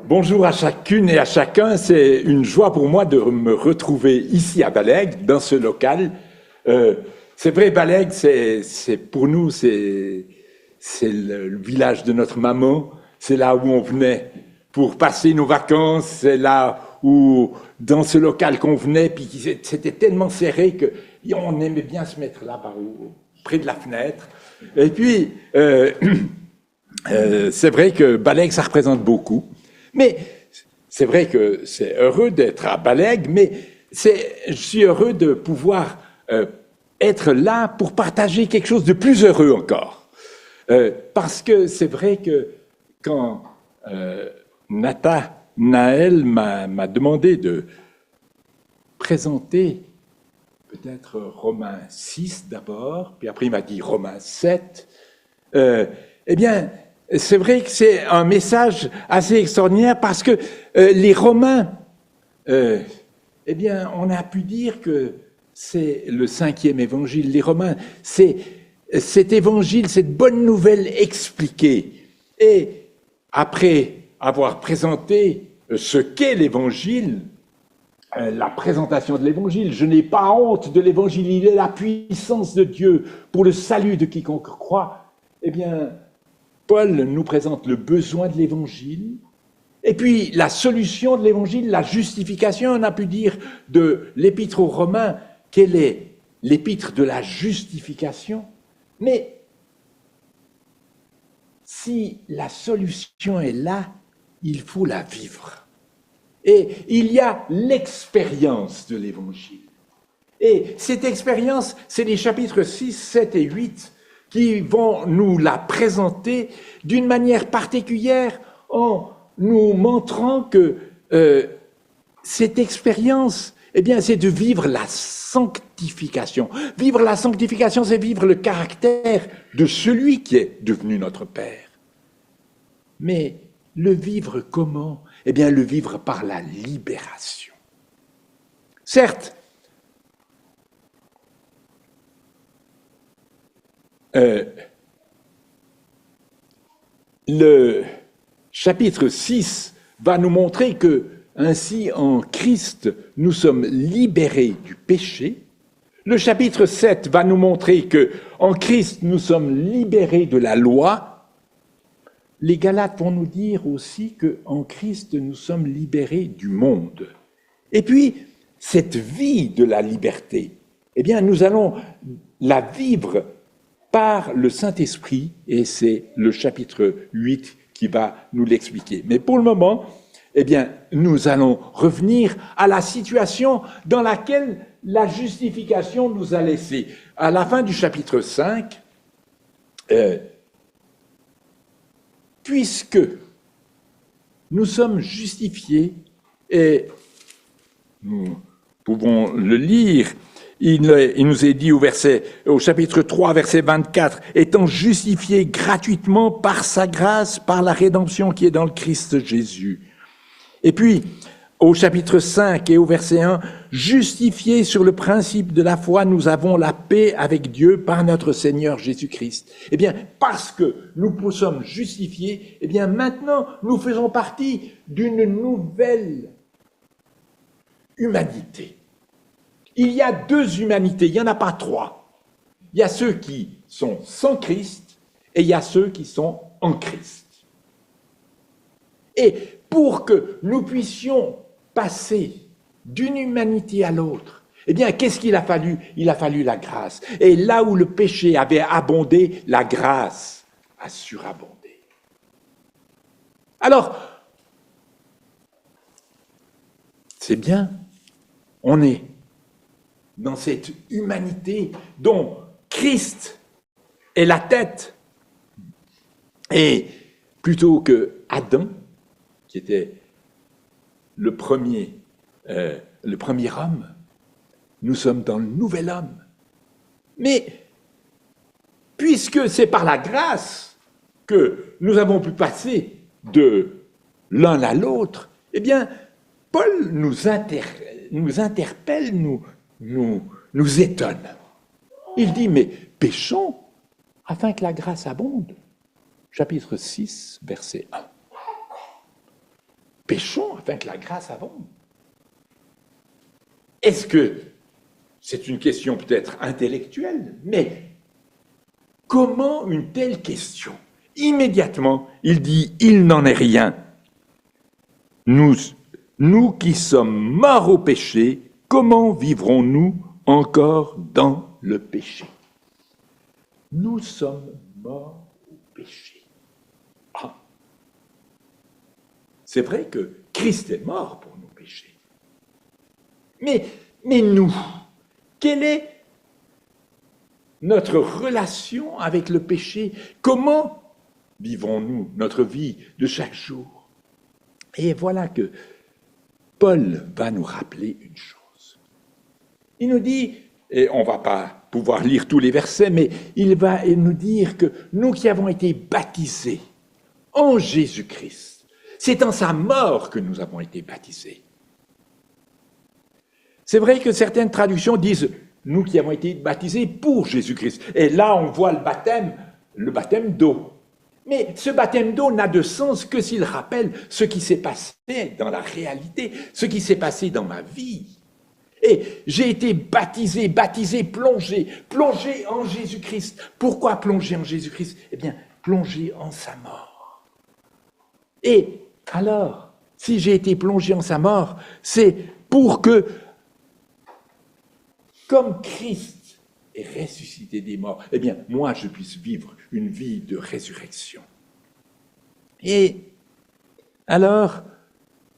Bonjour à chacune et à chacun, c'est une joie pour moi de me retrouver ici à Balègue, dans ce local. C'est vrai, Balègue, c'est pour nous, c'est le village de notre maman, c'est là où on venait pour passer nos vacances, c'est là où, dans ce local qu'on venait, puis c'était tellement serré que on aimait bien se mettre là, près de la fenêtre. Et puis, c'est vrai que Balègue, ça représente beaucoup. Mais c'est vrai que c'est heureux d'être à Balègue, mais je suis heureux de pouvoir être là pour partager quelque chose de plus heureux encore. Parce que c'est vrai que quand Naël m'a demandé de présenter peut-être Romains 6 d'abord, puis après il m'a dit Romains 7, eh bien, c'est vrai que c'est un message assez extraordinaire parce que les Romains, eh bien, on a pu dire que c'est le 5e évangile. Les Romains, c'est cet évangile, cette bonne nouvelle expliquée. Et après avoir présenté ce qu'est l'évangile, la présentation de l'évangile, je n'ai pas honte de l'évangile, il est la puissance de Dieu pour le salut de quiconque croit, eh bien, Paul nous présente le besoin de l'évangile, et puis la solution de l'évangile, la justification. On a pu dire de l'épître aux Romains qu'elle est l'épître de la justification. Mais si la solution est là, il faut la vivre. Et il y a l'expérience de l'évangile. Et cette expérience, c'est les chapitres 6, 7 et 8 qui vont nous la présenter d'une manière particulière en nous montrant que cette expérience, eh bien, c'est de vivre la sanctification. Vivre la sanctification, c'est vivre le caractère de celui qui est devenu notre Père. Mais le vivre comment? Eh bien, le vivre par la libération. Certes, le chapitre 6 va nous montrer que, ainsi, en Christ, nous sommes libérés du péché. Le chapitre 7 va nous montrer que, en Christ, nous sommes libérés de la loi. Les Galates vont nous dire aussi qu'en Christ, nous sommes libérés du monde. Et puis, cette vie de la liberté, eh bien, nous allons la vivre par le Saint-Esprit, et c'est le chapitre 8 qui va nous l'expliquer. Mais pour le moment, eh bien, nous allons revenir à la situation dans laquelle la justification nous a laissés. À la fin du chapitre 5, puisque nous sommes justifiés, et nous pouvons le lire, il nous est dit au chapitre 3, verset 24, « Étant justifiés gratuitement par sa grâce, par la rédemption qui est dans le Christ Jésus. » Et puis, au chapitre 5 et au verset 1, « Justifiés sur le principe de la foi, nous avons la paix avec Dieu par notre Seigneur Jésus-Christ. » Eh bien, parce que nous sommes justifiés, eh bien, maintenant, nous faisons partie d'une nouvelle humanité. Il y a deux humanités, il n'y en a pas trois. Il y a ceux qui sont sans Christ et il y a ceux qui sont en Christ. Et pour que nous puissions passer d'une humanité à l'autre, eh bien, qu'est-ce qu'il a fallu? Il a fallu la grâce. Et là où le péché avait abondé, la grâce a surabondé. Alors, c'est bien, on est dans cette humanité dont Christ est la tête. Et plutôt que Adam, qui était le premier homme, nous sommes dans le nouvel homme. Mais puisque c'est par la grâce que nous avons pu passer de l'un à l'autre, eh bien, Paul nous interpelle, nous étonne. Il dit, mais péchons afin que la grâce abonde. Chapitre 6, verset 1. péchons afin que la grâce abonde. Est-ce que c'est une question peut-être intellectuelle, mais comment une telle question? Immédiatement, il dit, il n'en est rien. Nous qui sommes morts au péché, comment vivrons-nous encore dans le péché? Nous sommes morts au péché. Ah. C'est vrai que Christ est mort pour nos péchés. Mais nous, quelle est notre relation avec le péché? Comment vivons-nous notre vie de chaque jour? Et voilà que Paul va nous rappeler une chose. Il nous dit, et on ne va pas pouvoir lire tous les versets, mais il va nous dire que nous qui avons été baptisés en Jésus-Christ, c'est en sa mort que nous avons été baptisés. C'est vrai que certaines traductions disent « nous qui avons été baptisés pour Jésus-Christ ». Et là, on voit le baptême d'eau. Mais ce baptême d'eau n'a de sens que s'il rappelle ce qui s'est passé dans la réalité, ce qui s'est passé dans ma vie. Et j'ai été baptisé, plongé en Jésus-Christ. Pourquoi plonger en Jésus-Christ? Eh bien, plonger en sa mort. Et alors, si j'ai été plongé en sa mort, c'est pour que, comme Christ est ressuscité des morts, eh bien, moi, je puisse vivre une vie de résurrection. Et alors,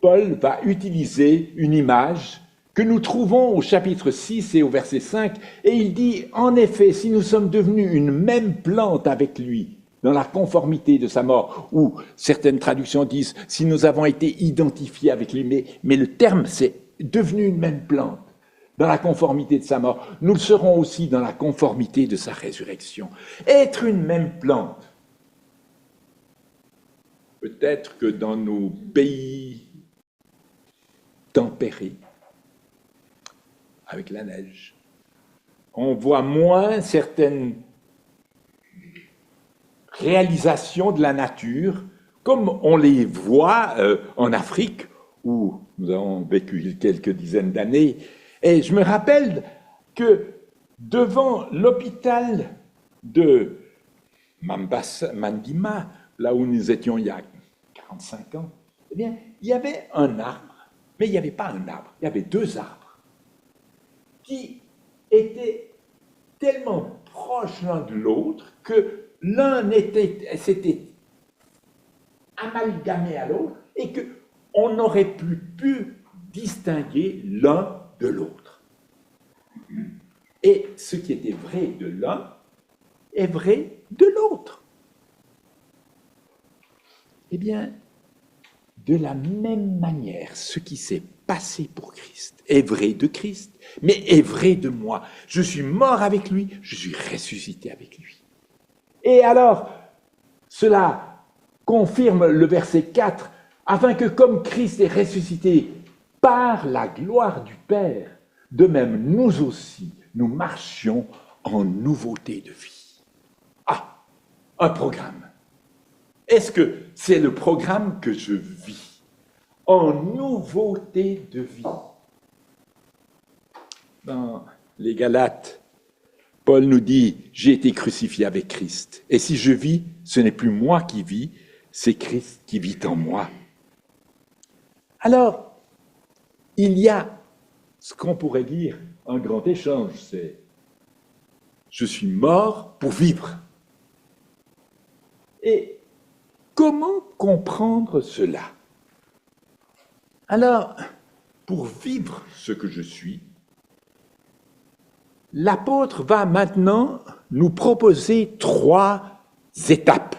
Paul va utiliser une image que nous trouvons au chapitre 6 et au verset 5, et il dit, en effet, si nous sommes devenus une même plante avec lui, dans la conformité de sa mort, ou certaines traductions disent, si nous avons été identifiés avec lui, mais le terme, c'est devenu une même plante, dans la conformité de sa mort, nous le serons aussi dans la conformité de sa résurrection. Être une même plante. Peut-être que dans nos pays tempérés, avec la neige, on voit moins certaines réalisations de la nature comme on les voit en Afrique, où nous avons vécu quelques dizaines d'années. Et je me rappelle que devant l'hôpital de Mandima, là où nous étions il y a 45 ans, eh bien, il y avait un arbre, mais il n'y avait pas un arbre, il y avait deux arbres qui étaient tellement proches l'un de l'autre que l'un s'était amalgamé à l'autre et qu'on n'aurait plus pu distinguer l'un de l'autre. Et ce qui était vrai de l'un est vrai de l'autre. Eh bien, de la même manière, ce qui s'est passé pour Christ est vrai de Christ, mais est vrai de moi. Je suis mort avec lui, je suis ressuscité avec lui. Et alors, cela confirme le verset 4, afin que comme Christ est ressuscité par la gloire du Père, de même nous aussi, nous marchions en nouveauté de vie. Ah, un programme. Est-ce que c'est le programme que je vis en nouveauté de vie? Dans les Galates, Paul nous dit, j'ai été crucifié avec Christ. Et si je vis, ce n'est plus moi qui vis, c'est Christ qui vit en moi. Alors, il y a ce qu'on pourrait dire un grand échange, c'est je suis mort pour vivre. Et comment comprendre cela? Alors, pour vivre ce que je suis, l'apôtre va maintenant nous proposer 3 étapes.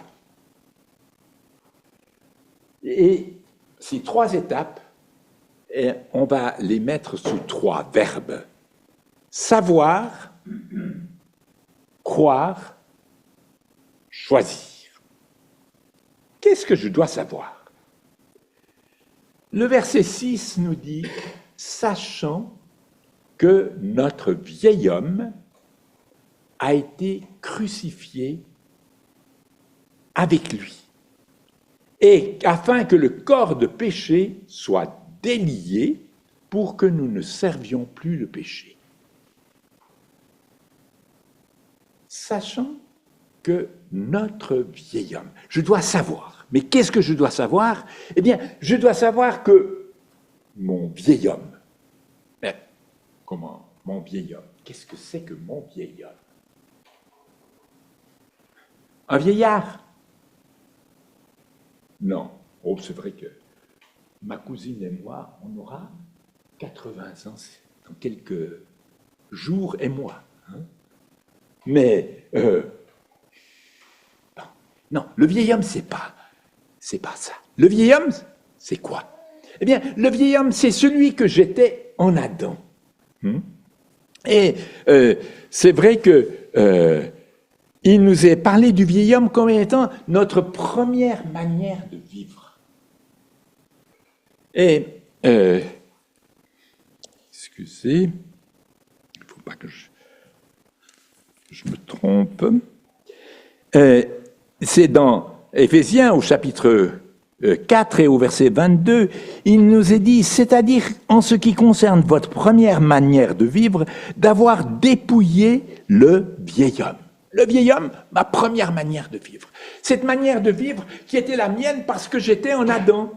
Et ces 3 étapes, on va les mettre sous 3 verbes. Savoir, croire, choisir. Qu'est-ce que je dois savoir? Le verset 6 nous dit « Sachant que notre vieil homme a été crucifié avec lui. » et afin que le corps de péché soit délié pour que nous ne servions plus le péché. Sachant que notre vieil homme, je dois savoir, mais qu'est-ce que je dois savoir? Eh bien, je dois savoir que mon vieil homme, mais comment mon vieil homme? Qu'est-ce que c'est que mon vieil homme? Un vieillard? Non. Oh, c'est vrai que ma cousine et moi, on aura 80 ans dans quelques jours et mois. Hein? Mais non, le vieil homme, c'est pas ça. Le vieil homme, c'est quoi? Eh bien, le vieil homme, c'est celui que j'étais en Adam. Et c'est vrai que il nous est parlé du vieil homme comme étant notre première manière de vivre. Et excusez, il ne faut pas que je me trompe. C'est dans Éphésiens au chapitre 4 et au verset 22, il nous est dit, c'est-à-dire en ce qui concerne votre première manière de vivre, d'avoir dépouillé le vieil homme. Le vieil homme, ma première manière de vivre. Cette manière de vivre qui était la mienne parce que j'étais en Adam.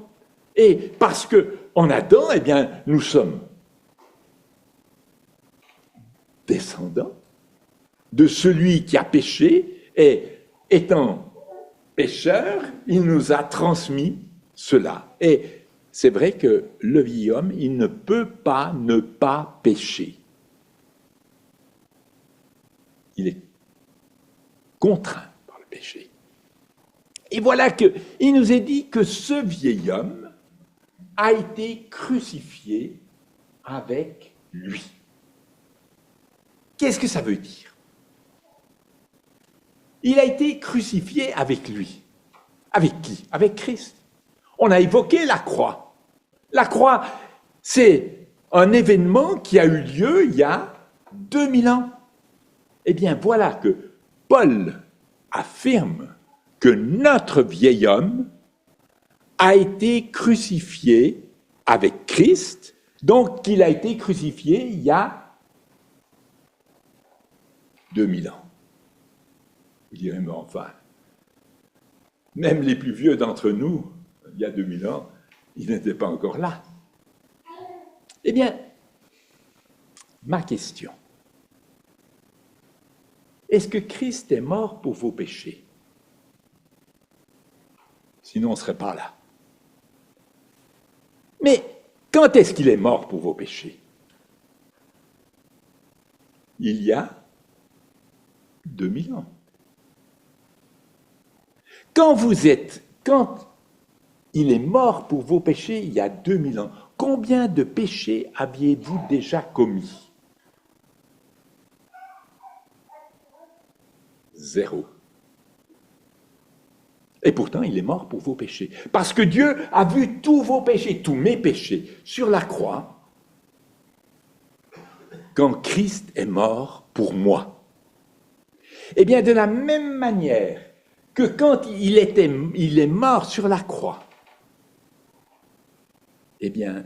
Et parce que en Adam, eh bien, nous sommes descendants de celui qui a péché et étant pécheur, il nous a transmis cela. Et c'est vrai que le vieil homme, il ne peut pas ne pas pécher. Il est contraint par le péché. Et voilà qu'il nous est dit que ce vieil homme a été crucifié avec lui. Qu'est-ce que ça veut dire? Il a été crucifié avec lui. Avec qui? Avec Christ. On a évoqué la croix. La croix, c'est un événement qui a eu lieu il y a 2000 ans. Eh bien, voilà que Paul affirme que notre vieil homme a été crucifié avec Christ, donc qu'il a été crucifié il y a 2000 ans. Vous direz, mais enfin, même les plus vieux d'entre nous, il y a 2000 ans, ils n'étaient pas encore là. Eh bien, ma question, est-ce que Christ est mort pour vos péchés? Sinon, on ne serait pas là. Mais quand est-ce qu'il est mort pour vos péchés? Il y a 2000 ans. Quand il est mort pour vos péchés il y a 2000 ans, combien de péchés aviez-vous déjà commis? 0. Et pourtant, il est mort pour vos péchés. Parce que Dieu a vu tous vos péchés, tous mes péchés, sur la croix, quand Christ est mort pour moi. Eh bien, de la même manière que quand il est mort sur la croix, eh bien,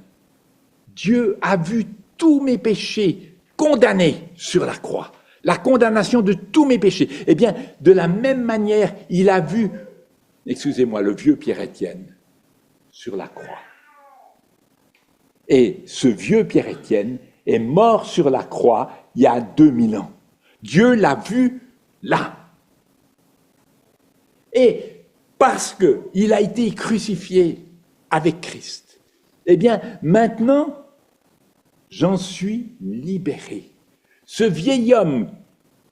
Dieu a vu tous mes péchés condamnés sur la croix, la condamnation de tous mes péchés. Eh bien, de la même manière, il a vu, excusez-moi, le vieux Pierre-Étienne sur la croix. Et ce vieux Pierre-Étienne est mort sur la croix il y a 2000 ans. Dieu l'a vu là. Et parce qu'il a été crucifié avec Christ, eh bien, maintenant, j'en suis libéré. Ce vieil homme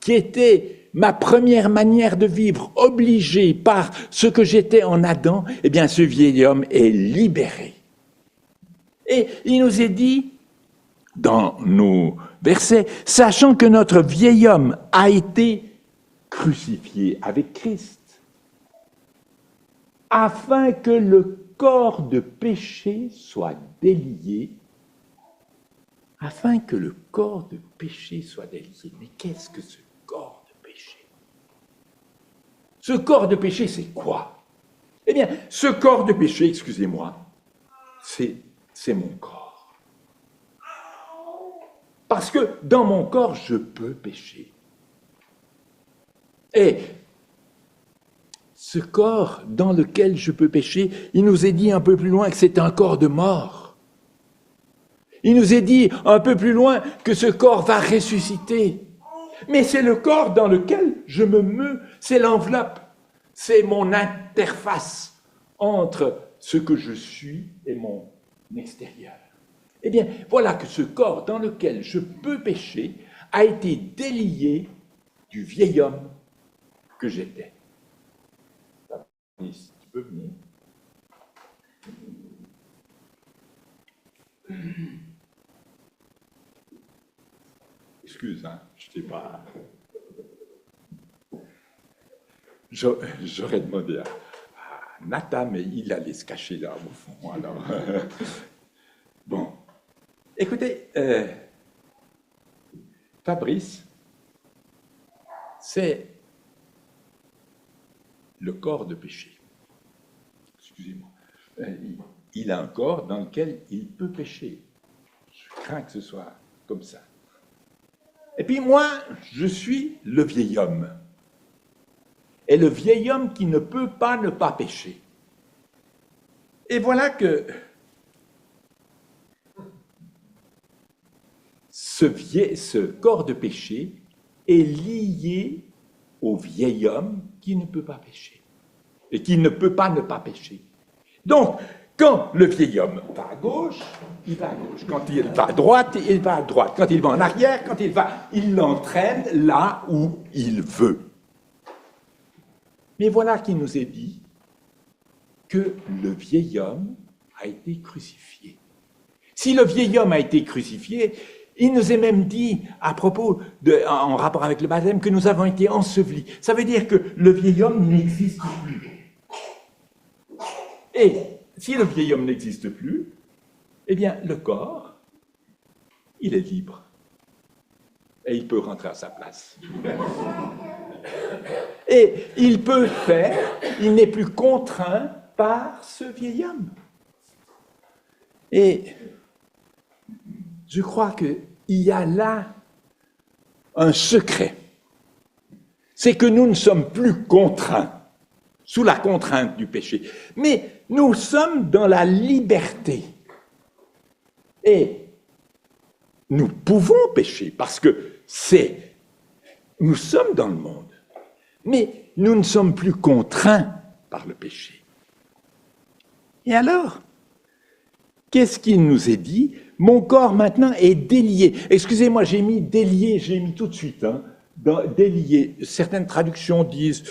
qui était ma première manière de vivre, obligé par ce que j'étais en Adam, eh bien, ce vieil homme est libéré. Et il nous est dit, dans nos versets, sachant que notre vieil homme a été crucifié avec Christ, afin que le corps de péché soit délié, afin que le corps de péché soit délié. Mais qu'est-ce que ce corps de péché? Ce corps de péché, c'est quoi? Eh bien, ce corps de péché, excusez-moi, c'est mon corps. Parce que dans mon corps, je peux pécher. Et ce corps dans lequel je peux pécher, il nous est dit un peu plus loin que c'est un corps de mort. Il nous est dit un peu plus loin que ce corps va ressusciter. Mais c'est le corps dans lequel je me meus, c'est l'enveloppe, c'est mon interface entre ce que je suis et mon extérieur. Eh bien, voilà que ce corps dans lequel je peux pécher a été délié du vieil homme que j'étais. Tu peux venir. Excuse, hein, je t'ai pas... J'aurais demandé à Nathan, mais il allait se cacher là au fond. Alors, bon, écoutez, Fabrice, c'est le corps de péché. Excusez-moi. Il a un corps dans lequel il peut pécher. Je crains que ce soit comme ça. Et puis moi, je suis le vieil homme. Et le vieil homme qui ne peut pas ne pas pécher. Et voilà que ce corps de péché est lié au vieil homme qui ne peut pas pécher. Et qui ne peut pas ne pas pécher. Donc, quand le vieil homme va à gauche, il va à gauche. Quand il va à droite, il va à droite. Quand il va en arrière, il l'entraîne là où il veut. Mais voilà qu'il nous est dit que le vieil homme a été crucifié. Si le vieil homme a été crucifié, il nous est même dit, à propos, en rapport avec le baptême, que nous avons été ensevelis. Ça veut dire que le vieil homme n'existe plus. Et si le vieil homme n'existe plus, eh bien, le corps, il est libre. Et il peut rentrer à sa place. Et il peut faire, il n'est plus contraint par ce vieil homme. Et je crois qu'il y a là un secret. C'est que nous ne sommes plus contraints, sous la contrainte du péché. Mais nous sommes dans la liberté. Et nous pouvons pécher parce que nous sommes dans le monde. Mais nous ne sommes plus contraints par le péché. Et alors, qu'est-ce qu'il nous est dit? Mon corps maintenant est délié. Excusez-moi, j'ai mis délié, j'ai mis tout de suite. Délié. Certaines traductions disent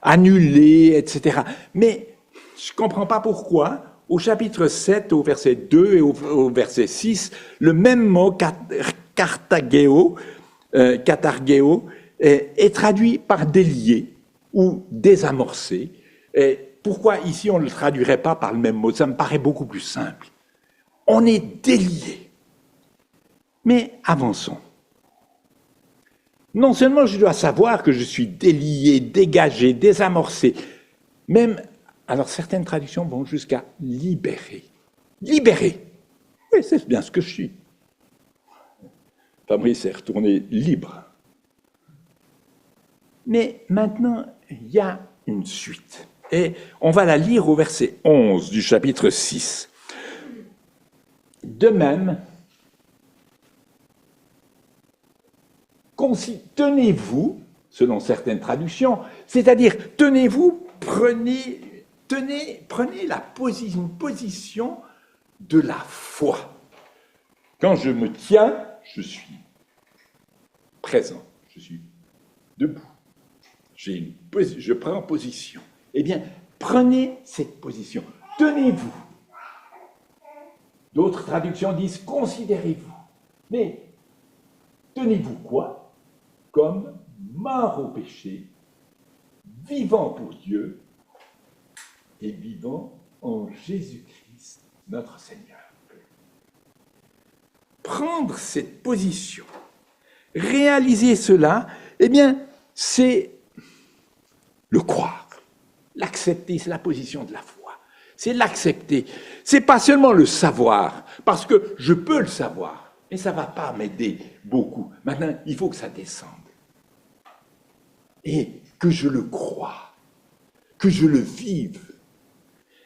annulé, etc. Mais je ne comprends pas pourquoi, au chapitre 7, au verset 2 et au verset 6, le même mot, katargeo, est traduit par délié ou désamorcé. Et pourquoi ici on ne le traduirait pas par le même mot? Ça me paraît beaucoup plus simple. On est délié. Mais avançons. Non seulement je dois savoir que je suis délié, dégagé, désamorcé, même, alors certaines traductions vont jusqu'à libéré. Libéré. Oui, c'est bien ce que je suis. Fabrice est retourné libre. Mais maintenant, il y a une suite. Et on va la lire au verset 11 du chapitre 6. De même, tenez-vous, selon certaines traductions, c'est-à-dire tenez-vous, prenez une position de la foi. Quand je me tiens, je suis présent, je suis debout. Je prends position. Eh bien, prenez cette position. Tenez-vous. D'autres traductions disent considérez-vous. Mais tenez-vous quoi? Comme mort au péché, vivant pour Dieu et vivant en Jésus-Christ, notre Seigneur. Prendre cette position, réaliser cela, eh bien, c'est le croire. L'accepter, c'est la position de la foi. C'est l'accepter. C'est pas seulement le savoir, parce que je peux le savoir, mais ça va pas m'aider beaucoup. Maintenant, il faut que ça descende. Et que je le croie, que je le vive.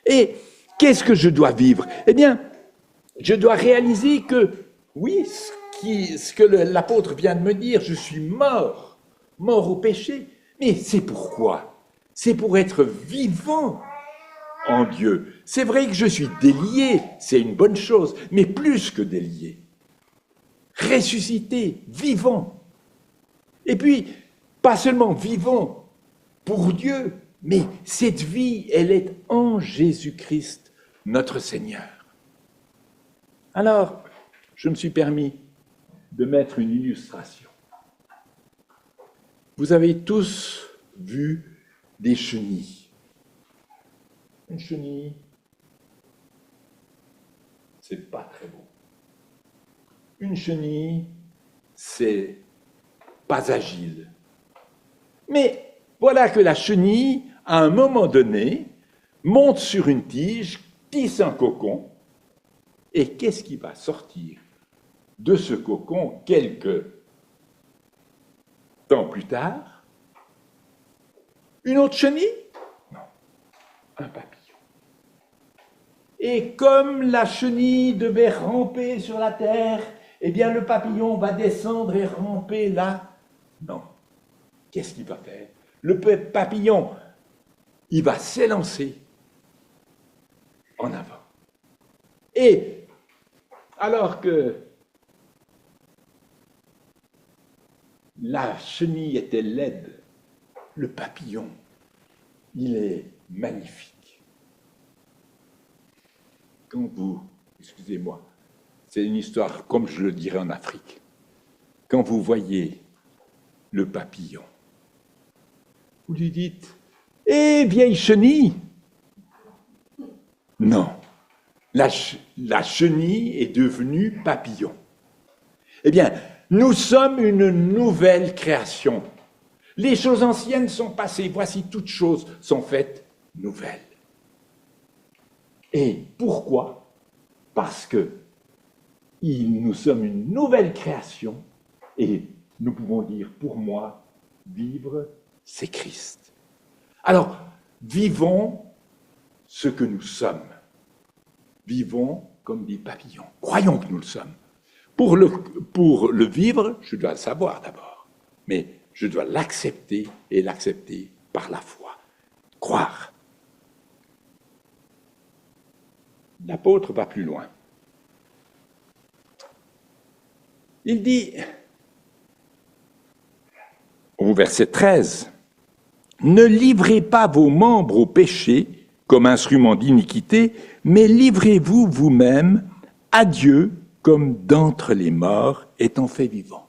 Et qu'est-ce que je dois vivre? Eh bien, je dois réaliser que, oui, ce que l'apôtre vient de me dire, je suis mort au péché. Mais c'est pourquoi? C'est pour être vivant en Dieu. C'est vrai que je suis délié, c'est une bonne chose, mais plus que délié. Ressuscité, vivant. Et puis, pas seulement vivant pour Dieu, mais cette vie, elle est en Jésus-Christ, notre Seigneur. Alors, je me suis permis de mettre une illustration. Vous avez tous vu des chenilles. Une chenille, c'est pas très beau. Une chenille, c'est pas agile. Mais voilà que la chenille, à un moment donné, monte sur une tige, tisse un cocon, et qu'est-ce qui va sortir de ce cocon quelques temps plus tard? Une autre chenille? Non, un papillon. Et comme la chenille devait ramper sur la terre, eh bien le papillon va descendre et ramper là. Non. Qu'est-ce qu'il va faire? Le papillon, il va s'élancer en avant. Et alors que la chenille était laide, le papillon, il est magnifique. Quand vous, excusez-moi, c'est une histoire comme je le dirais en Afrique. Quand vous voyez le papillon, vous lui dites « Eh, vieille chenille !» Non, la chenille est devenue papillon. Eh bien, nous sommes une nouvelle création. Les choses anciennes sont passées, voici toutes choses sont faites nouvelles. Et pourquoi? Parce que nous sommes une nouvelle création et nous pouvons dire, pour moi, vivre, c'est Christ. Alors, vivons ce que nous sommes. Vivons comme des papillons. Croyons que nous le sommes. Pour le vivre, je dois le savoir d'abord, mais je dois l'accepter et l'accepter par la foi. Croire. L'apôtre va plus loin. Il dit, au verset 13, « Ne livrez pas vos membres au péché comme instruments d'iniquité, mais livrez-vous vous-même à Dieu comme d'entre les morts étant fait vivant. »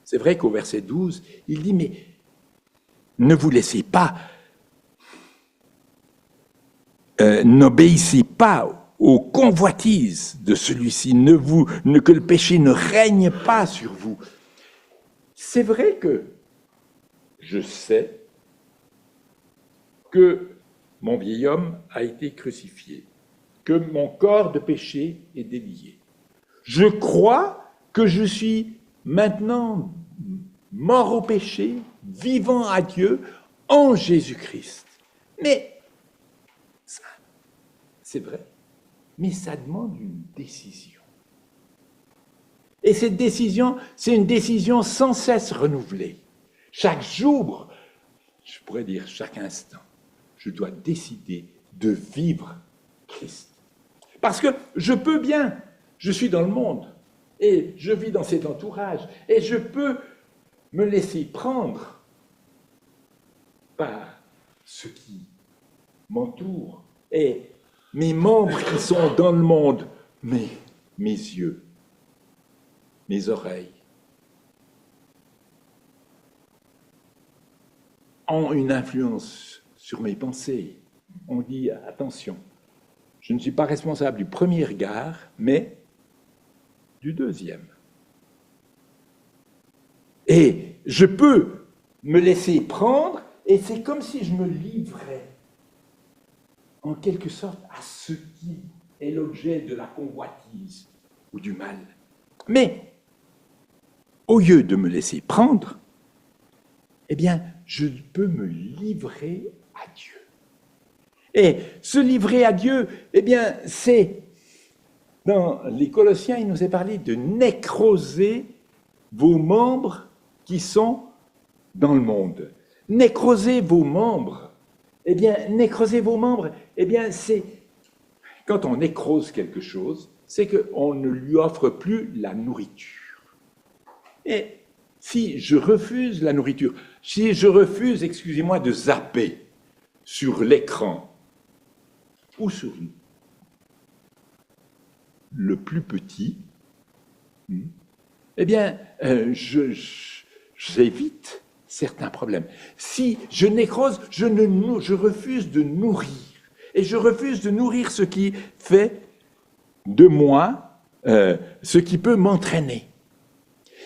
C'est vrai qu'au verset 12, il dit, mais ne vous laissez pas, n'obéissez pas aux convoitises de celui-ci, que le péché ne règne pas sur vous. C'est vrai que je sais que mon vieil homme a été crucifié, que mon corps de péché est délié. Je crois que je suis maintenant mort au péché, vivant à Dieu en Jésus-Christ. Mais, ça, c'est vrai, mais ça demande une décision. Et cette décision, c'est une décision sans cesse renouvelée. Chaque jour, je pourrais dire chaque instant, je dois décider de vivre Christ. Parce que je peux bien, je suis dans le monde, et je vis dans cet entourage, et je peux me laisser prendre par ce qui m'entoure, et mes membres qui sont dans le monde, mes yeux, mes oreilles, ont une influence sur mes pensées. On dit, attention, je ne suis pas responsable du premier regard, mais du deuxième. Et je peux me laisser prendre Et c'est comme si je me livrais, en quelque sorte, à ce qui est l'objet de la convoitise ou du mal. Mais, au lieu de me laisser prendre, eh bien, je peux me livrer à Dieu. Et se livrer à Dieu, eh bien, c'est, dans les Colossiens, il nous est parlé de nécroser vos membres qui sont dans le monde. Nécroser vos membres, eh bien, c'est, quand on nécrose quelque chose, c'est qu'on ne lui offre plus la nourriture. Et si je refuse la nourriture, si je refuse, excusez-moi, de zapper sur l'écran ou sur le plus petit, eh bien, j'évite certains problèmes. Si je nécrose, je refuse de nourrir. Et je refuse de nourrir ce qui fait de moi, ce qui peut m'entraîner.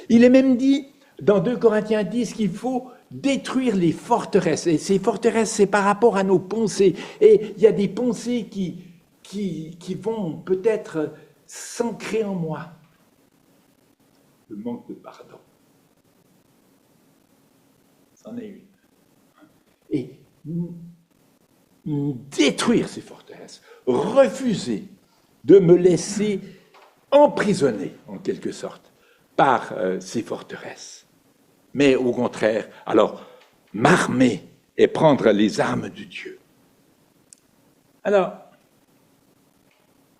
Il est même dit dans 2 Corinthiens 10 qu'il faut détruire les forteresses. Et ces forteresses, c'est par rapport à nos pensées. Et il y a des pensées qui vont peut-être s'ancrer en moi. Le manque de pardon. C'en est une. Et détruire ces forteresses, refuser de me laisser emprisonner, en quelque sorte, par ces forteresses. Mais au contraire, alors, m'armer et prendre les armes de Dieu. Alors,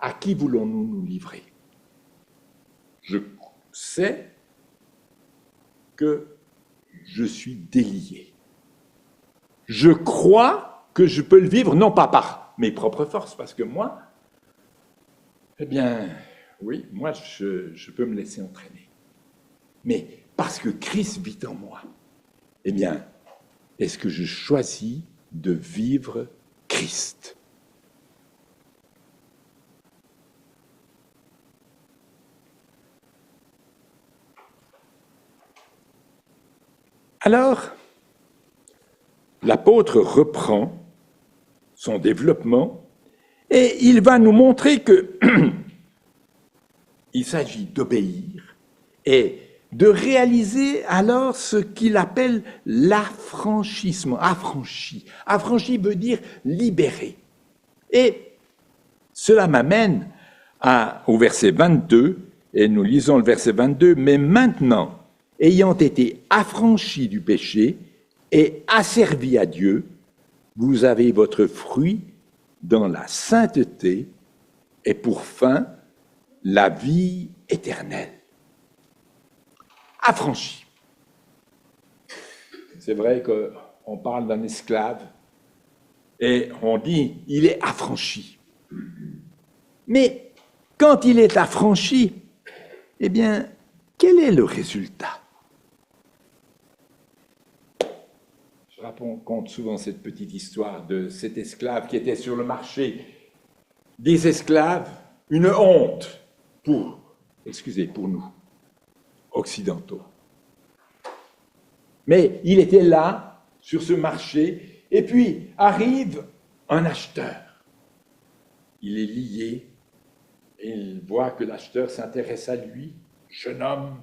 à qui voulons-nous nous livrer? Je sais que je suis délié. Je crois que je peux le vivre, non pas par mes propres forces, parce que moi, eh bien, oui, moi, je peux me laisser entraîner. Mais parce que Christ vit en moi, eh bien, est-ce que je choisis de vivre Christ? Alors, l'apôtre reprend son développement et il va nous montrer que il s'agit d'obéir et de réaliser alors ce qu'il appelle l'affranchissement. Affranchi. Affranchi veut dire libéré. Et cela m'amène au verset 22, et nous lisons le verset 22, « Mais maintenant, ayant été affranchis du péché et asservis à Dieu, vous avez votre fruit dans la sainteté et pour fin la vie éternelle. » Affranchi. C'est vrai qu'on parle d'un esclave et on dit il est affranchi. Mais quand il est affranchi, eh bien, quel est le résultat? Je raconte souvent cette petite histoire de cet esclave qui était sur le marché. Des esclaves, une honte pour nous, occidentaux. Mais il était là, sur ce marché, et puis arrive un acheteur. Il est lié, et il voit que l'acheteur s'intéresse à lui, jeune homme,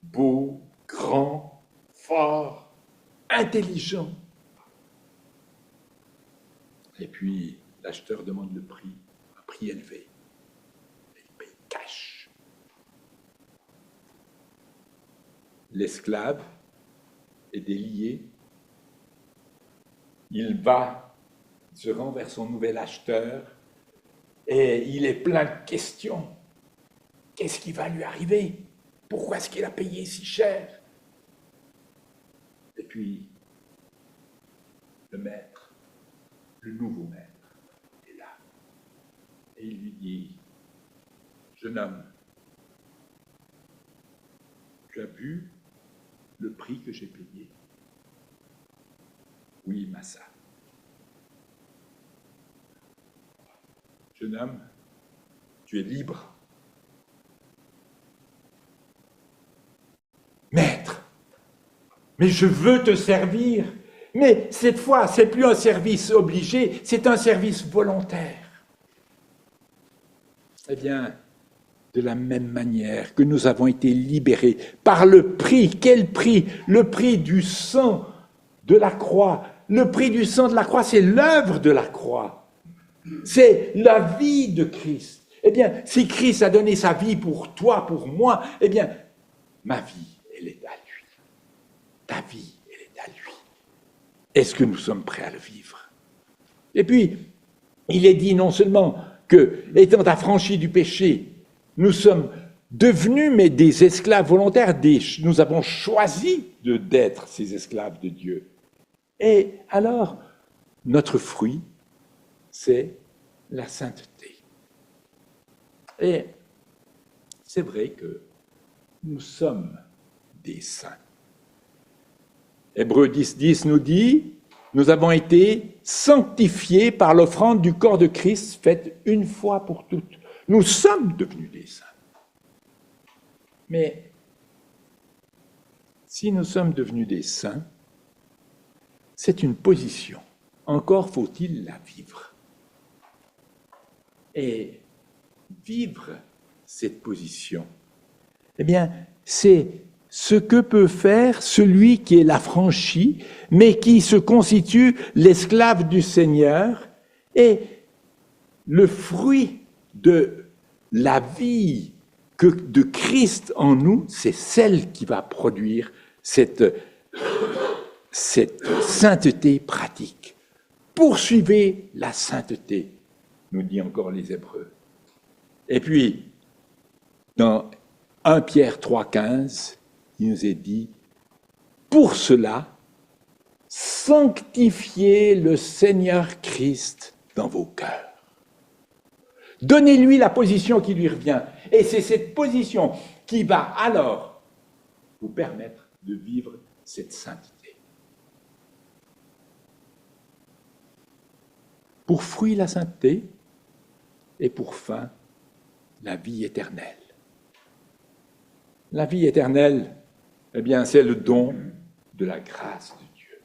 beau, grand, fort, intelligent. Et puis, l'acheteur demande le prix, un prix élevé. Il paye cash. L'esclave est délié. Il se rend vers son nouvel acheteur et il est plein de questions. Qu'est-ce qui va lui arriver? Pourquoi est-ce qu'il a payé si cher? Et puis, le maître, le nouveau maître, est là. Et il lui dit, jeune homme, tu as vu le prix que j'ai payé? Oui, massa. Jeune homme, tu es libre. Maître, mais je veux te servir. Mais cette fois, c'est plus un service obligé, c'est un service volontaire. Eh bien, de la même manière que nous avons été libérés par le prix, quel prix? Le prix du sang de la croix. Le prix du sang de la croix, c'est l'œuvre de la croix. C'est la vie de Christ. Eh bien, si Christ a donné sa vie pour toi, pour moi, eh bien, ma vie, elle est à lui. Ta vie, elle est à lui. Est-ce que nous sommes prêts à le vivre? Et puis, il est dit non seulement que, étant affranchis du péché, nous sommes devenus mais des esclaves volontaires, nous avons choisi d'être ces esclaves de Dieu. Et alors, notre fruit, c'est la sainteté. Et c'est vrai que nous sommes des saints. Hébreux 10, nous dit, nous avons été sanctifiés par l'offrande du corps de Christ faite une fois pour toutes. Nous sommes devenus des saints. Mais si nous sommes devenus des saints, c'est une position. Encore faut-il la vivre. Et vivre cette position, eh bien, c'est ce que peut faire celui qui est l'affranchi, mais qui se constitue l'esclave du Seigneur, et le fruit de la vie de Christ en nous, c'est celle qui va produire cette sainteté pratique. Poursuivez la sainteté, nous dit encore les Hébreux. Et puis, dans 1 Pierre 3,15, il nous est dit, pour cela, sanctifiez le Seigneur Christ dans vos cœurs. Donnez-lui la position qui lui revient. Et c'est cette position qui va alors vous permettre de vivre cette sainteté. Pour fruit la sainteté et pour fin la vie éternelle. La vie éternelle, eh bien, c'est le don de la grâce de Dieu.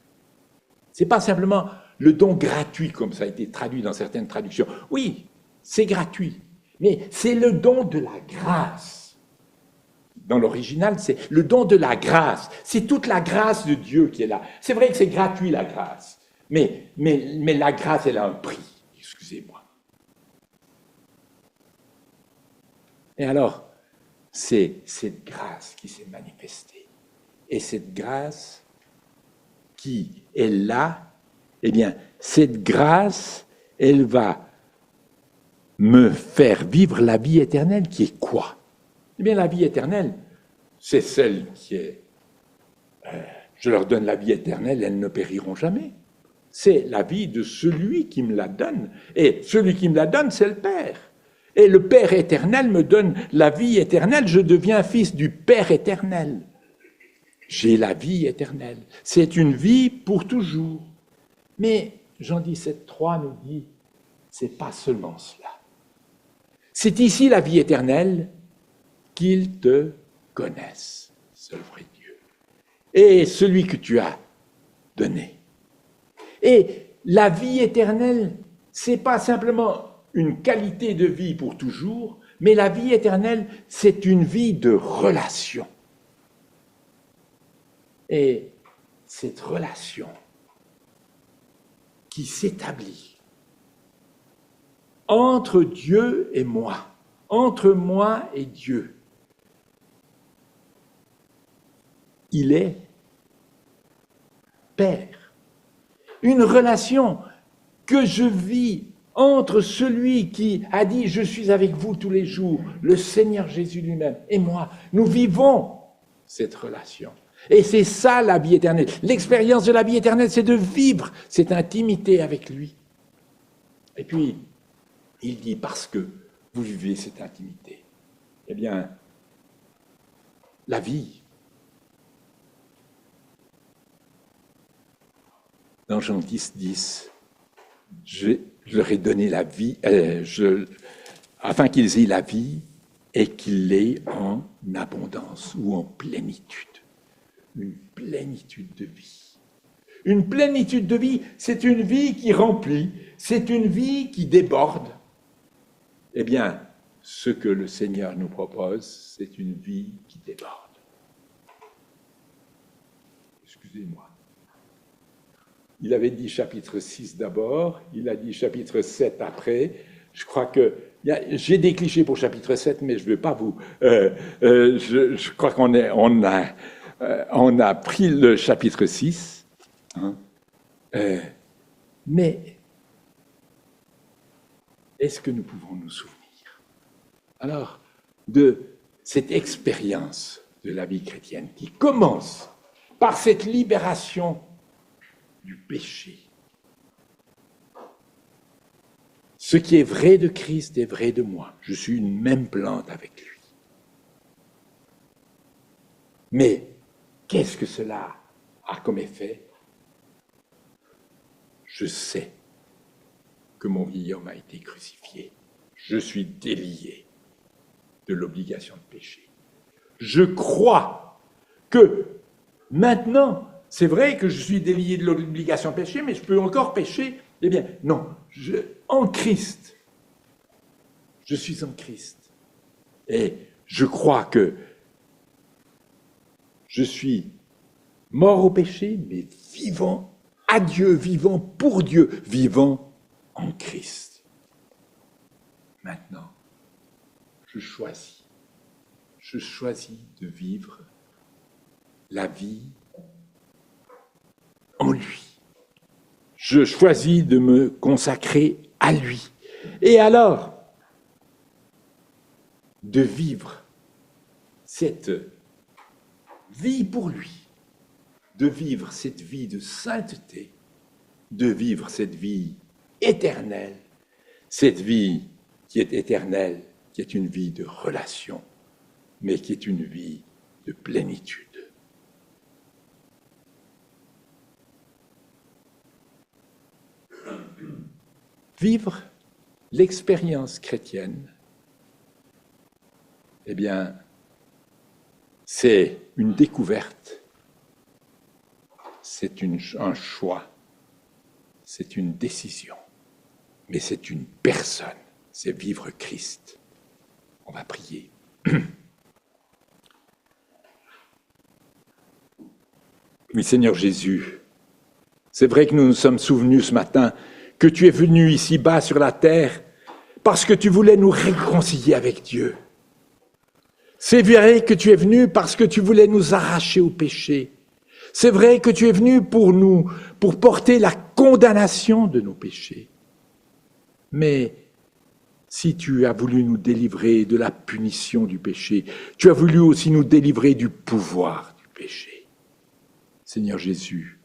Ce n'est pas simplement le don gratuit, comme ça a été traduit dans certaines traductions. Oui, c'est gratuit, mais c'est le don de la grâce. Dans l'original, c'est le don de la grâce. C'est toute la grâce de Dieu qui est là. C'est vrai que c'est gratuit, la grâce, mais la grâce, elle a un prix. Excusez-moi. Et alors, c'est cette grâce qui s'est manifestée. Et cette grâce qui est là, eh bien, cette grâce, elle va me faire vivre la vie éternelle qui est quoi? Eh bien, la vie éternelle, c'est celle qui est... je leur donne la vie éternelle, elles ne périront jamais. C'est la vie de celui qui me la donne. Et celui qui me la donne, c'est le Père. Et le Père éternel me donne la vie éternelle. Je deviens fils du Père éternel. J'ai la vie éternelle. C'est une vie pour toujours. Mais Jean 17,3 nous dit, c'est pas seulement cela. C'est ici la vie éternelle, qu'ils te connaissent, seul vrai Dieu, et celui que tu as donné. Et la vie éternelle, c'est pas simplement une qualité de vie pour toujours, mais la vie éternelle, c'est une vie de relation. Et cette relation qui s'établit entre Dieu et moi, entre moi et Dieu, il est Père. Une relation que je vis entre celui qui a dit « Je suis avec vous tous les jours », le Seigneur Jésus lui-même, et moi. Nous vivons cette relation. Et c'est ça la vie éternelle. L'expérience de la vie éternelle, c'est de vivre cette intimité avec lui. Et puis, il dit « Parce que vous vivez cette intimité », eh bien, la vie. Dans Jean 10, je leur ai donné la vie, afin qu'ils aient la vie et qu'ils l'aient en abondance ou en plénitude. Une plénitude de vie. Une plénitude de vie, c'est une vie qui remplit, c'est une vie qui déborde. Eh bien, ce que le Seigneur nous propose, c'est une vie qui déborde. Excusez-moi. Il avait dit chapitre 6 d'abord, il a dit chapitre 7 après. Je crois que j'ai des clichés pour chapitre 7, mais je ne veux pas vous... je crois qu'on a pris le chapitre 6. Hein, mais est-ce que nous pouvons nous souvenir alors de cette expérience de la vie chrétienne qui commence par cette libération du péché? Ce qui est vrai de Christ est vrai de moi. Je suis une même plante avec lui. Mais qu'est-ce que cela a comme effet? Je sais que mon vieil homme a été crucifié. Je suis délié de l'obligation de péché. Je crois que maintenant, c'est vrai que je suis délié de l'obligation de péché, mais je peux encore pécher. Eh bien, non, en Christ, je suis en Christ. Et je crois que je suis mort au péché, mais vivant à Dieu, vivant pour Dieu, vivant en Christ. Maintenant, je choisis de vivre la vie en lui. Je choisis de me consacrer à lui. Et alors, de vivre cette vie pour lui, de vivre cette vie de sainteté, de vivre cette vie éternelle, cette vie qui est éternelle, qui est une vie de relation, mais qui est une vie de plénitude. Vivre l'expérience chrétienne, eh bien, c'est une découverte, c'est un choix, c'est une décision, mais c'est une personne, c'est vivre Christ. On va prier. Oui, Seigneur Jésus, c'est vrai que nous nous sommes souvenus ce matin que tu es venu ici-bas sur la terre parce que tu voulais nous réconcilier avec Dieu. C'est vrai que tu es venu parce que tu voulais nous arracher au péché. C'est vrai que tu es venu pour porter la condamnation de nos péchés. Mais si tu as voulu nous délivrer de la punition du péché, tu as voulu aussi nous délivrer du pouvoir du péché. Seigneur Jésus,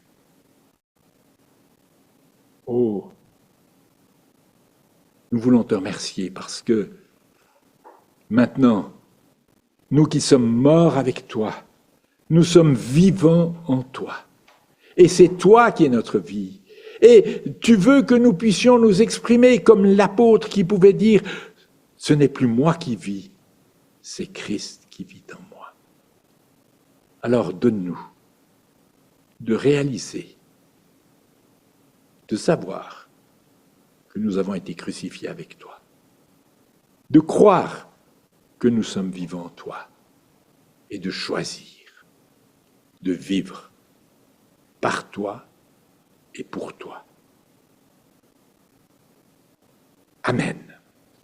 oh, nous voulons te remercier parce que maintenant, nous qui sommes morts avec toi, nous sommes vivants en toi. Et c'est toi qui es notre vie. Et tu veux que nous puissions nous exprimer comme l'apôtre qui pouvait dire « Ce n'est plus moi qui vis, c'est Christ qui vit en moi. » Alors donne-nous de réaliser, de savoir que nous avons été crucifiés avec toi, de croire que nous sommes vivants en toi et de choisir de vivre par toi et pour toi. Amen.